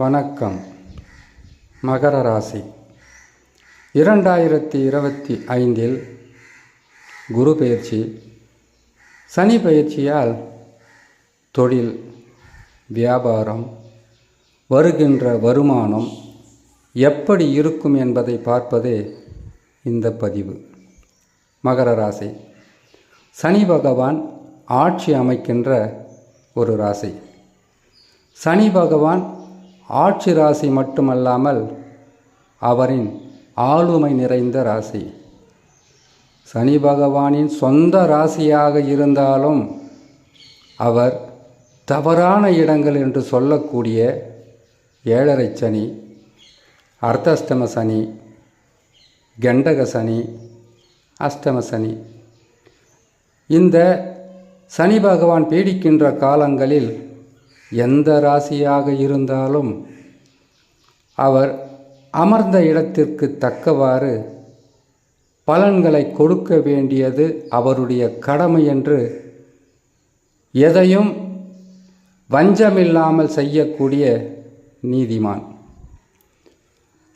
வணக்கம். மகர ராசி 2025 குரு பெயர்ச்சி, சனி பெயர்ச்சியால் தொழில், வியாபாரம், வருகின்ற வருமானம் எப்படி இருக்கும் என்பதை பார்ப்பதே இந்த பதிவு. மகர ராசி சனி பகவான் ஆட்சி அமைக்கின்ற ஒரு ராசி. சனி பகவான் ஆட்சி ராசி மட்டுமல்லாமல் அவரின் ஆளுமை நிறைந்த ராசி. சனி பகவானின் சொந்த ராசியாக இருந்தாலும் அவர் தவறான இடங்கள் என்று சொல்லக்கூடிய 7.5 சனி, அர்த்தாஷ்டம சனி, கண்டக சனி, அஷ்டம சனி, இந்த சனி பகவான் பீடிக்கின்ற காலங்களில் எந்த ராசியாக இருந்தாலும் அவர் அமர்ந்த இடத்திற்கு தக்கவாறு பலன்களை கொடுக்க வேண்டியது அவருடைய கடமை என்று எதையும் வஞ்சமில்லாமல் செய்யக்கூடிய நீதிமான்.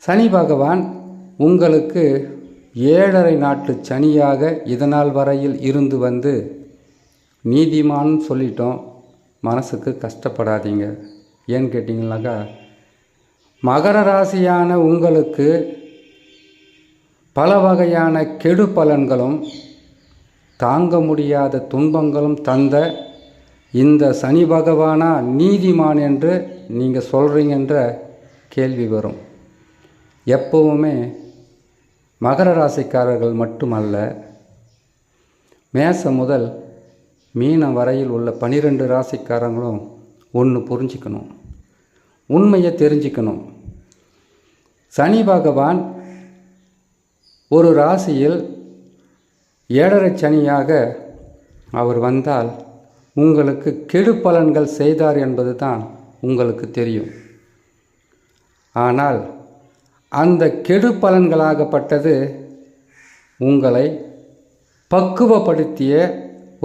சனி பகவான் உங்களுக்கு 7.5 நாட்டு சனியாக இதனால் வரையில் இருந்து வந்து நீதிமான் சொல்லிட்டோம். மனசுக்கு கஷ்டப்படாதீங்க. ஏன்னு கேட்டிங்கனாக்கா, மகர ராசியான உங்களுக்கு பல வகையான கெடு பலன்களும் தாங்க முடியாத துன்பங்களும் தந்த இந்த சனி பகவானா நீதிமான் என்று நீங்கள் சொல்கிறீங்கன்ற கேள்வி வரும். எப்பவுமே மகர ராசிக்காரர்கள் மட்டுமல்ல, மேசம் முதல் மீனம் வரையில் உள்ள 12 ராசிக்காரங்களும் ஒன்று புரிஞ்சிக்கணும், உண்மையை தெரிஞ்சிக்கணும். சனி பகவான் ஒரு ராசியில் 7.5 சனியாக அவர் வந்தால் உங்களுக்கு கெடு பலன்கள் செய்தார் என்பது தான் உங்களுக்கு தெரியும். ஆனால் அந்த கெடு பலன்களாகப்பட்டது உங்களை பக்குவப்படுத்திய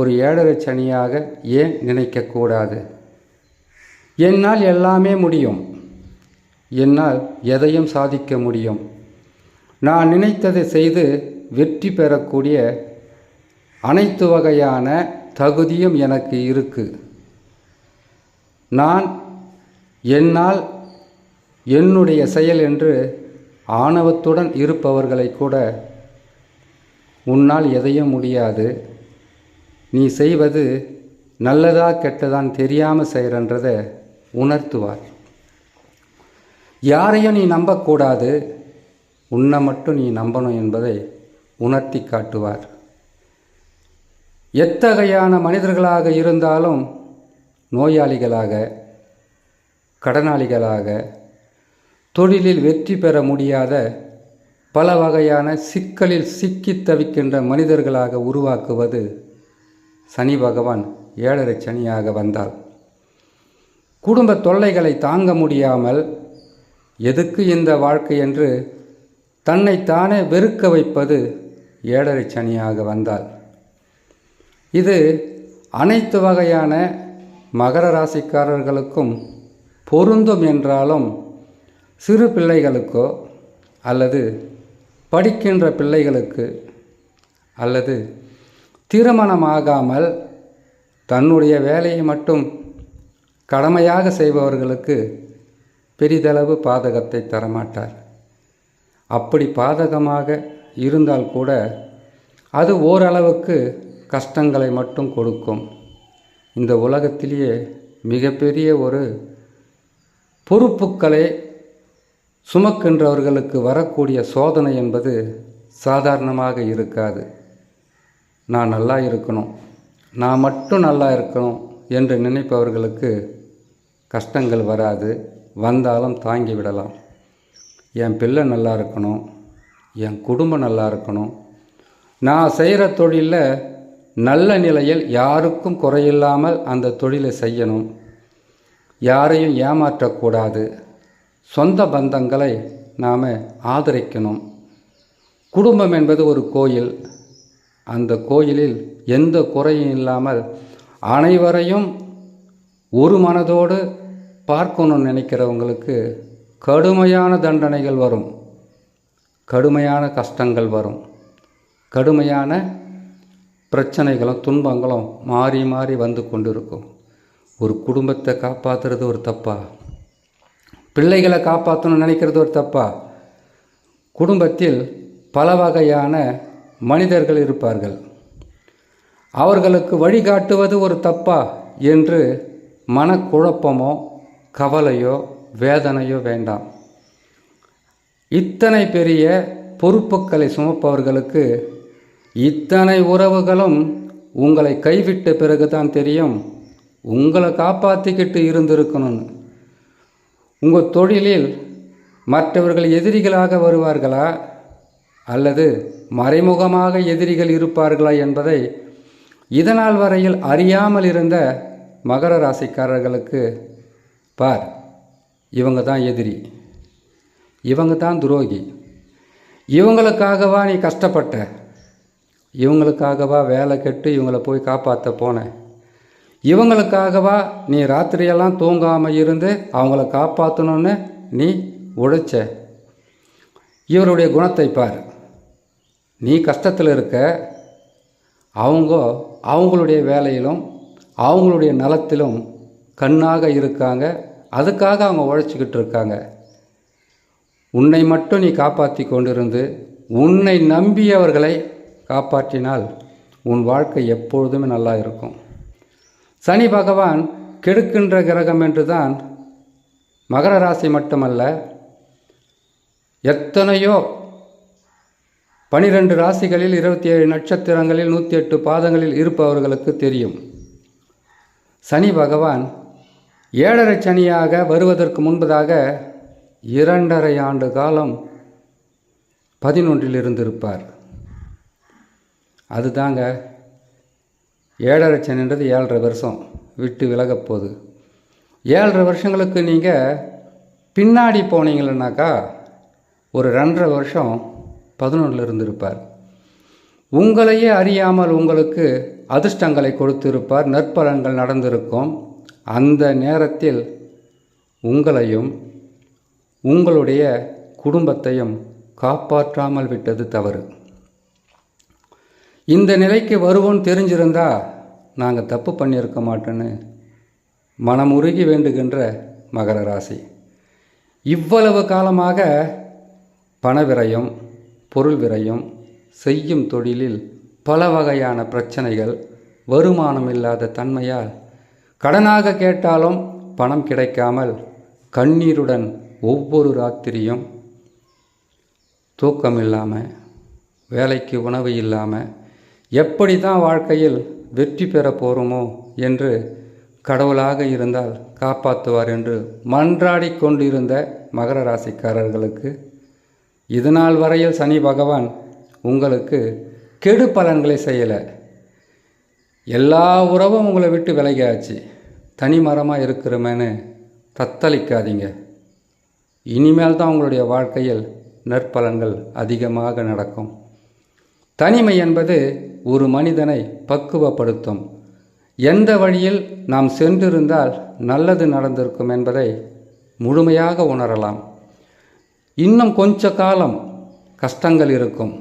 ஒரு 7.5 சனியாக ஏன் நினைக்கக்கூடாது? என்னால் எல்லாமே முடியும், என்னால் எதையும் சாதிக்க முடியும், நான் நினைத்ததை செய்து வெற்றி பெறக்கூடிய அனைத்து வகையான தகுதியும் எனக்கு இருக்குது, நான் என்னால் என்னுடைய செயல் என்று ஆணவத்துடன் இருப்பவர்களை கூட உன்னால் எதையும் முடியாது, நீ செய்வது நல்லதா கெட்டதான் தெரியாமல் செய்கிறன்றதை உணர்த்துவார். யாரையும் நீ நம்பக்கூடாது, உன்னை மட்டும் நீ நம்பணும் என்பதை உணர்த்தி காட்டுவார். எத்தகையான மனிதர்களாக இருந்தாலும் நோயாளிகளாக, கடனாளிகளாக, தொழிலில் வெற்றி பெற முடியாத பல வகையான சிக்கலில் சிக்கி தவிக்கின்ற மனிதர்களாக உருவாக்குவது சனி பகவான் 7.5 சனியாக வந்தால். குடும்ப தொல்லைகளை தாங்க முடியாமல் எதுக்கு இந்த வாழ்க்கை என்று தன்னைத்தானே வெறுக்க வைப்பது 7.5 சனியாக வந்தால். இது அனைத்து வகையான மகர ராசிக்காரர்களுக்கும் பொருந்தும் என்றாலும் சிறு பிள்ளைகளுக்கோ அல்லது படிக்கின்ற பிள்ளைகளுக்கு அல்லது திருமணமாகாமல் தன்னுடைய வேலையை மட்டும் கடமையாக செய்பவர்களுக்கு பெரிதளவு பாதகத்தை தரமாட்டார். அப்படி பாதகமாக இருந்தால் கூட அது ஓரளவுக்கு கஷ்டங்களை மட்டும் கொடுக்கும். இந்த உலகத்திலேயே மிகப்பெரிய ஒரு பொறுப்புக்களை சுமக்கின்றவர்களுக்கு வரக்கூடிய சோதனை என்பது சாதாரணமாக இருக்காது. நான் நல்லா இருக்கணும், நான் மட்டும் நல்லா இருக்கணும் என்று நினைப்பவர்களுக்கு கஷ்டங்கள் வராது, வந்தாலும் தாங்கி விடலாம். என் பிள்ளை நல்லா இருக்கணும், என் குடும்பம் நல்லா இருக்கணும், நான் செய்கிற தொழிலில் நல்ல நிலையில் யாருக்கும் குறையில்லாமல் அந்த தொழிலை செய்யணும், யாரையும் ஏமாற்றக்கூடாது, சொந்த பந்தங்களை நாம் ஆதரிக்கணும். குடும்பம் என்பது ஒரு கோயில், அந்த கோயிலில் எந்த குறையும் இல்லாமல் அனைவரையும் ஒரு மனதோடு பார்க்கணும்னு நினைக்கிறவங்களுக்கு கடுமையான தண்டனைகள் வரும், கடுமையான கஷ்டங்கள் வரும், கடுமையான பிரச்சனைகளும் துன்பங்களும் மாறி மாறி வந்து கொண்டு இருக்கும். ஒரு குடும்பத்தை காப்பாற்றுறது ஒரு தப்பா? பிள்ளைகளை காப்பாற்றணும்னு நினைக்கிறது ஒரு தப்பா? குடும்பத்தில் பல வகையான மனிதர்கள் இருப்பார்கள். அவர்களுக்கு வழிகாட்டுவது ஒரு தப்பா என்று மனக்குழப்பமோ கவலையோ வேதனையோ வேண்டாம். இத்தனை பெரிய பொறுப்புகளை சுமப்பவர்களுக்கு இத்தனை உறவுகளும் உங்களை கைவிட்ட பிறகுதான் தெரியும் உங்களை காப்பாற்றிக்கிட்டு இருந்திருக்கணும்னு. உங்கள் தொழிலில் மற்றவர்கள் எதிரிகளாக வருவார்களா அல்லது மறைமுகமாக எதிரிகள் இருப்பார்களா என்பதை இதனால் வரையில் அறியாமல் இருந்த மகர ராசிக்காரர்களுக்கு பார், இவங்க தான் எதிரி, இவங்க தான் துரோகி, இவங்களுக்காகவா நீ கஷ்டப்பட்ட, இவங்களுக்காகவா வேலை கெட்டு இவங்களை போய் காப்பாற்ற போன, இவங்களுக்காகவா நீ ராத்திரியெல்லாம் தூங்காமல் இருந்து அவங்கள காப்பாற்றணுன்னு நீ உழைச்ச. இவருடைய குணத்தை பார். நீ கஷ்டத்தில் இருக்க, அவங்களுடைய வேலையிலும் அவங்களுடைய நலத்திலும் கண்ணாக இருக்காங்க. அதுக்காக அவங்க உழைச்சிக்கிட்டு இருக்காங்க. உன்னை மட்டும் நீ காப்பாற்றி கொண்டிருந்து உன்னை நம்பியவர்களை காப்பாற்றினால் உன் வாழ்க்கை எப்பொழுதுமே நல்லா இருக்கும். சனி பகவான் கெடுக்கின்ற கிரகம் என்று தான் மகர ராசி மட்டுமல்ல, எத்தனையோ 12 ராசிகளில் 27 நட்சத்திரங்களில் 108 பாதங்களில் இருப்பவர்களுக்கு தெரியும். சனி பகவான் 7.5 சனியாக வருவதற்கு முன்பதாக 2.5 ஆண்டு காலம் 11 இருந்திருப்பார். அதுதாங்க 7.5 சனின்றது 7.5 வருஷம் விட்டு விலகப் போகுது. 7.5 வருஷங்களுக்கு நீங்கள் பின்னாடி போனீங்களன்னாக்கா ஒரு 2.5 வருஷம் 11 இருந்திருப்பார். உங்களையே அறியாமல் உங்களுக்கு அதிர்ஷ்டங்களை கொடுத்திருப்பார், நற்பலன்கள் நடந்திருக்கும். அந்த நேரத்தில் உங்களையும் உங்களுடைய குடும்பத்தையும் காப்பாற்றாமல் விட்டது தவறு. இந்த நிலைக்கு வருவோன்னு தெரிஞ்சிருந்தா நாங்கள் தப்பு பண்ணியிருக்க மாட்டோன்னு மனமுருகி வேண்டுகின்ற மகர ராசி. இவ்வளவு காலமாக பண விரயம், பொருள் விரயம், செய்யும் தொழிலில் பல வகையான பிரச்சனைகள், வருமானம் இல்லாத தன்மையால் கடனாக கேட்டாலும் பணம் கிடைக்காமல் கண்ணீருடன் ஒவ்வொரு ராத்திரியும் தூக்கம் இல்லாமல், வேலைக்கு உணவு இல்லாமல் எப்படி தான் வாழ்க்கையில் வெற்றி பெற போகிறோமோ என்று கடவுளாக இருந்தால் காப்பாற்றுவார் என்று மன்றாடி கொண்டிருந்த மகர ராசிக்காரர்களுக்கு இதுநாள் வரையில் சனி பகவான் உங்களுக்கு கெடு பலன்களை செய்யலை. எல்லா உறவும் உங்களை விட்டு விலகியாச்சு. தனி மரமாக இருக்கிறமேன்னு தத்தளிக்காதீங்க. இனிமேல் தான் உங்களுடைய வாழ்க்கையில் நற்பலன்கள் அதிகமாக நடக்கும். தனிமை என்பது ஒரு மனிதனை பக்குவப்படுத்தும். எந்த வழியில் நாம் சென்றிருந்தால் நல்லது நடந்திருக்கும் என்பதை முழுமையாக உணரலாம். இன்னும் கொஞ்ச காலம் கஷ்டங்கள் இருக்கும்,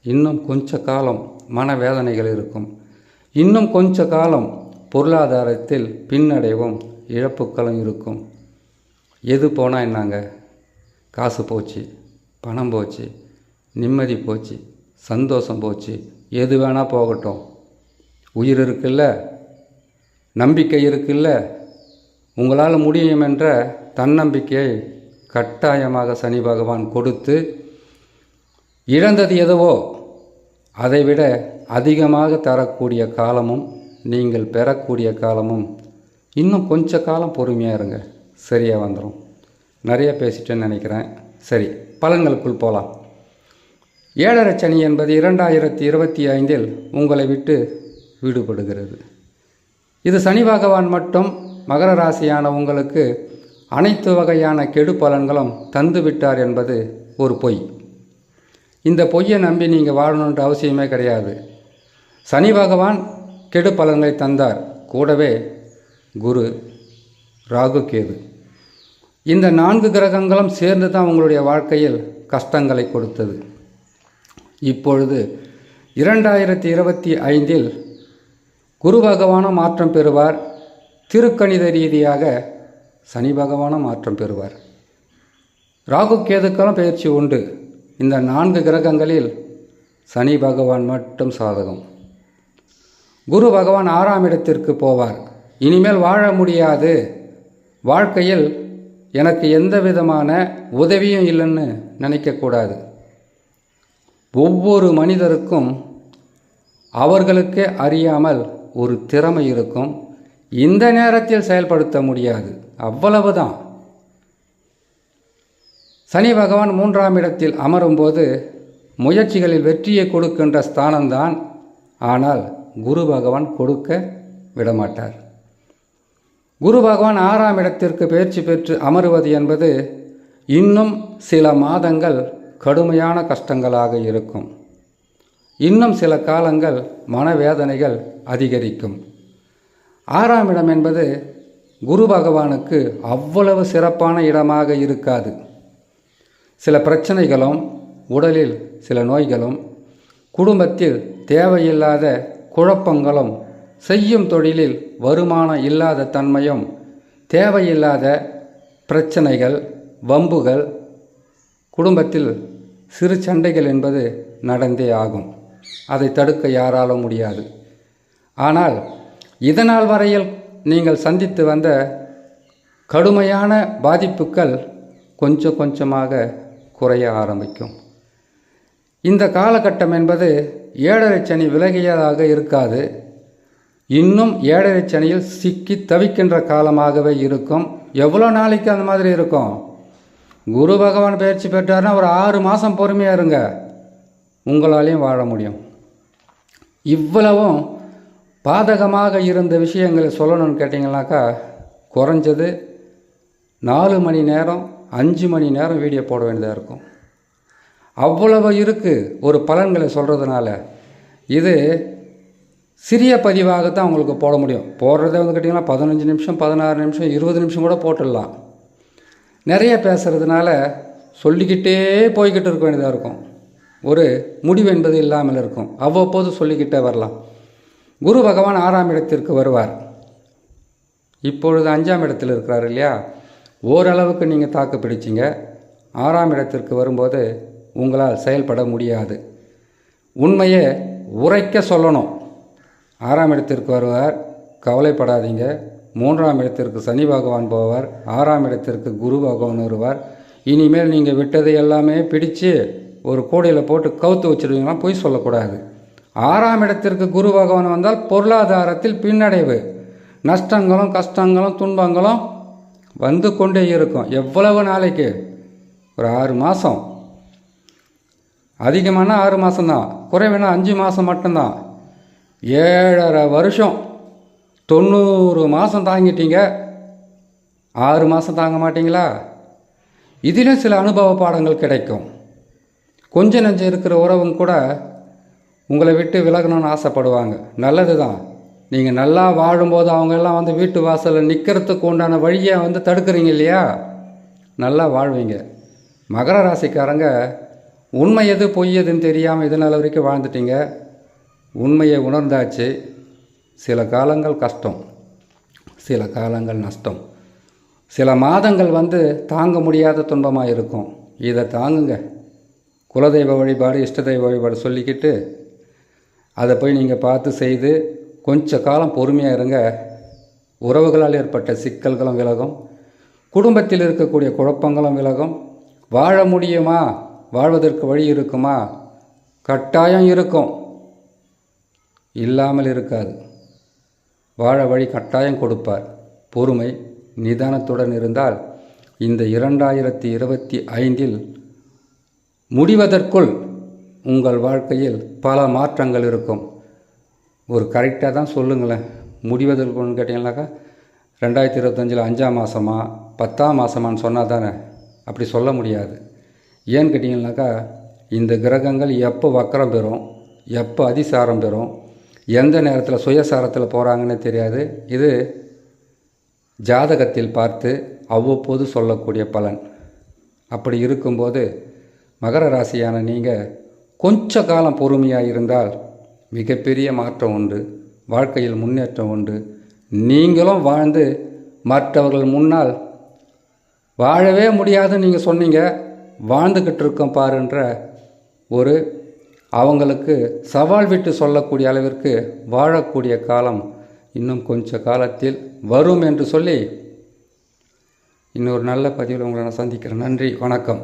இன்னும் கொஞ்ச காலம் மனவேதனைகள் இருக்கும், இன்னும் கொஞ்ச காலம் பொருளாதாரத்தில் பின்னடைவும் இழப்புகளும் இருக்கும். எது போனால் என்னங்க, காசு போச்சு, பணம் போச்சு, நிம்மதி போச்சு, சந்தோஷம் போச்சு, எது வேணால் போகட்டும். உயிர் இருக்குல்ல, நம்பிக்கை இருக்குல்ல, உங்களால் முடியும் என்ற தன்னம்பிக்கையை கட்டாயமாக சனி பகவான் கொடுத்து, இழந்தது எதுவோ அதைவிட அதிகமாக தரக்கூடிய காலமும் நீங்கள் பெறக்கூடிய காலமும் இன்னும் கொஞ்ச காலம் பொறுமையாக இருங்க, சரியாக வந்துடும். நிறைய பேசிட்டேன்னு நினைக்கிறேன். சரி, பலன்களுக்குள் போகலாம். 7.5 சனி என்பது 2025 உங்களை விட்டு விடுபடுகிறது. இது சனி பகவான் மட்டும் மகர ராசியான உங்களுக்கு அனைத்து வகையான கெடு பலன்களும் தந்து விட்டார் என்பது ஒரு பொய். இந்த பொய்யை நம்பி நீங்கள் வாழணுன்ற அவசியமே கிடையாது. சனி பகவான் கெடு பலன்களை தந்தார், கூடவே குரு, ராகு, கேது இந்த 4 கிரகங்களும் சேர்ந்து தான் உங்களுடைய வாழ்க்கையில் கஷ்டங்களை கொடுத்தது. இப்பொழுது 2025இல் குரு பகவானும் மாற்றம் பெறுவார். திருக்கணித ரீதியாக சனி பகவானும் மாற்றம் பெறுவார். ராகு கேதுக்களும் பயிற்சி உண்டு. இந்த 4 கிரகங்களில் சனி பகவான் மட்டும் சாதகம். குரு பகவான் 6ஆம் இடத்திற்கு போவார். இனிமேல் வாழ முடியாது, வாழ்க்கையில் எனக்கு எந்த விதமான உதவியும் இல்லைன்னு நினைக்கக்கூடாது. ஒவ்வொரு மனிதருக்கும் அவர்களுக்கே அறியாமல் ஒரு திறமை இருக்கும். இந்த நேரத்தில் செயல்படுத்த முடியாது, அவ்வளவுதான். சனி பகவான் 3ஆம் இடத்தில் அமரும்போது முயற்சிகளில் வெற்றியை கொடுக்கின்ற ஸ்தானம்தான். ஆனால் குரு பகவான் கொடுக்க விடமாட்டார். குரு பகவான் 6ஆம் இடத்திற்கு பயிற்சி பெற்று அமருவது என்பது இன்னும் சில மாதங்கள் கடுமையான கஷ்டங்களாக இருக்கும். இன்னும் சில காலங்கள் மனவேதனைகள் அதிகரிக்கும். 6ஆம் இடம் என்பது குரு பகவானுக்கு அவ்வளவு சிறப்பான இடமாக இருக்காது. சில பிரச்சனைகளும், உடலில் சில நோய்களும், குடும்பத்தில் தேவையில்லாத குழப்பங்களும், செய்யும் தொழிலில் வருமானம் இல்லாத தன்மையும், தேவையில்லாத பிரச்சனைகள், வம்புகள், குடும்பத்தில் சிறு சண்டைகள் என்பது நடந்தே ஆகும். அதை தடுக்க யாராலும் முடியாது. ஆனால் இதனால் வரையில் நீங்கள் சந்தித்து வந்த கடுமையான பாதிப்புகள் கொஞ்சம் கொஞ்சமாக குறைய ஆரம்பிக்கும். இந்த காலகட்டம் என்பது 7.5 சனி விலகியதாக இருக்காது. இன்னும் 7.5 சனியில் சிக்கி தவிக்கின்ற காலமாகவே இருக்கும். எவ்வளோ நாளைக்கு அந்த மாதிரி இருக்கும்? குரு பகவான் பயிற்சி பெற்றார்னா ஒரு 6 மாதம் பொறுமையாக இருங்க, உங்களாலையும் வாழ முடியும். இவ்வளவும் பாதகமாக இருந்த விஷயங்களை சொல்லணும்னு கேட்டிங்கனாக்கா குறைஞ்சது 4 மணி நேரம் 5 மணி நேரம் வீடியோ போட வேண்டியதாக இருக்கும். அவ்வளவு இருக்குது ஒரு பலன்களை சொல்கிறதுனால. இது சிறிய பதிவாகத்தான் உங்களுக்கு போட முடியும். போடுறதே கேட்டிங்கன்னா 15 நிமிஷம், 16 நிமிஷம், 20 நிமிஷம் கூட போட்டுடலாம். நிறைய பேசுகிறதுனால சொல்லிக்கிட்டே போய்கிட்டு இருக்க வேண்டியதாக இருக்கும். ஒரு முடிவு என்பது இல்லாமல் இருக்கும். அவ்வப்போது சொல்லிக்கிட்டே வரலாம். குரு பகவான் 6ஆம் இடத்திற்கு வருவார். இப்பொழுது 5ஆம் இடத்தில் இருக்கிறார் இல்லையா? ஓரளவுக்கு நீங்கள் தாக்கு பிடிச்சிங்க. 6ஆம் இடத்திற்கு வரும்போது உங்களால் செயல்பட முடியாது. உண்மையை உரைக்க சொல்லணும். 6ஆம் இடத்திற்கு வருவார், கவலைப்படாதீங்க. 3ஆம் இடத்திற்கு சனி பகவான் போவார். 6ஆம் இடத்திற்கு குரு பகவான் வருவார். இனிமேல் நீங்கள் விட்டது எல்லாமே பிடிச்சு ஒரு கூடையில் போட்டு கவுத்து வச்சுருவீங்கன்னா போய் சொல்லக்கூடாது. 6ஆம் இடத்திற்கு குரு பகவான் வந்தால் பொருளாதாரத்தில் பின்னடைவு, நஷ்டங்களும் கஷ்டங்களும் துன்பங்களும் வந்து கொண்டே இருக்கும். எவ்வளவு நாளைக்கு? ஒரு 6 மாதம். அதிகமான 6 மாதம்தான், குறைவேனா 5 மாதம் மட்டும்தான். 7.5 வருஷம், 90 மாதம் தாங்கிட்டீங்க. 6 மாதம் தாங்க மாட்டிங்களா? இதிலும் சில அனுபவ பாடங்கள் கிடைக்கும். கொஞ்சம் நெஞ்சம் இருக்கிற உறவும் கூட உங்களை விட்டு விலகணும்னு ஆசைப்படுவாங்க. நல்லது தான். நீங்கள் நல்லா வாழும்போது அவங்க எல்லாம் வந்து வீட்டு வாசலில் நிற்கிறதுக்கு உண்டான வழியை வந்து தடுக்கிறீங்க இல்லையா? நல்லா வாழ்வீங்க. மகர ராசிக்காரங்க உண்மை எது பொய் எதுன்னு தெரியாமல் இதனால் வரைக்கும் வாழ்ந்துட்டீங்க. உண்மையை உணர்ந்தாச்சு. சில காலங்கள் கஷ்டம், சில காலங்கள் நஷ்டம், சில மாதங்கள் வந்து தாங்க முடியாத துன்பமாக இருக்கும். இதை தாங்குங்க. குலதெய்வ வழிபாடு, இஷ்ட தெய்வ வழிபாடு சொல்லிக்கிட்டு அதை போய் நீங்கள் பார்த்து செய்து கொஞ்ச காலம் பொறுமையாக இருங்க. உறவுகளால் ஏற்பட்ட சிக்கல்களும் விலகும், குடும்பத்தில் இருக்கக்கூடிய குழப்பங்களும் விலகும். வாழ முடியுமா? வாழ்வதற்கு வழி இருக்குமா? கட்டாயம் இருக்கும், இல்லாமல் இருக்காது. வாழ வழி கட்டாயம் கொடுப்பார். பொறுமை நிதானத்துடன் இருந்தால் இந்த 2025இல் முடிவதற்குள் உங்கள் வாழ்க்கையில் பல மாற்றங்கள் இருக்கும். ஒரு கரெக்டாக தான் சொல்லுங்களேன். முடிவதற்குன்னு கேட்டிங்கனாக்கா 2025 5ஆம் மாதமா 10ஆம் மாதமானு சொன்னால் தானே. அப்படி சொல்ல முடியாது. ஏன்னு கேட்டிங்கனாக்கா இந்த கிரகங்கள் எப்போ வக்கரம் பெறும், எப்போ அதிசாரம் பெறும், எந்த நேரத்தில் சுயசாரத்தில் போகிறாங்கன்னு தெரியாது. இது ஜாதகத்தில் பார்த்து அவ்வப்போது சொல்லக்கூடிய பலன். அப்படி இருக்கும்போது மகர ராசியான நீங்கள் கொஞ்ச காலம் பொறுமையாக இருந்தால் மிகப்பெரிய மாற்றம் உண்டு, வாழ்க்கையில் முன்னேற்றம் உண்டு. நீங்களும் வாழ்ந்து மற்றவர்கள் முன்னால் வாழவே முடியாதுன்னு நீங்கள் சொன்னீங்க, வாழ்ந்துக்கிட்டு இருக்கோம் பாருன்ற ஒரு அவங்களுக்கு சவால் விட்டு சொல்லக்கூடிய அளவிற்கு வாழக்கூடிய காலம் இன்னும் கொஞ்ச காலத்தில் வரும் என்று சொல்லி இன்னொரு நல்ல பதிவில் உங்களை நான் சந்திக்கிறேன். நன்றி, வணக்கம்.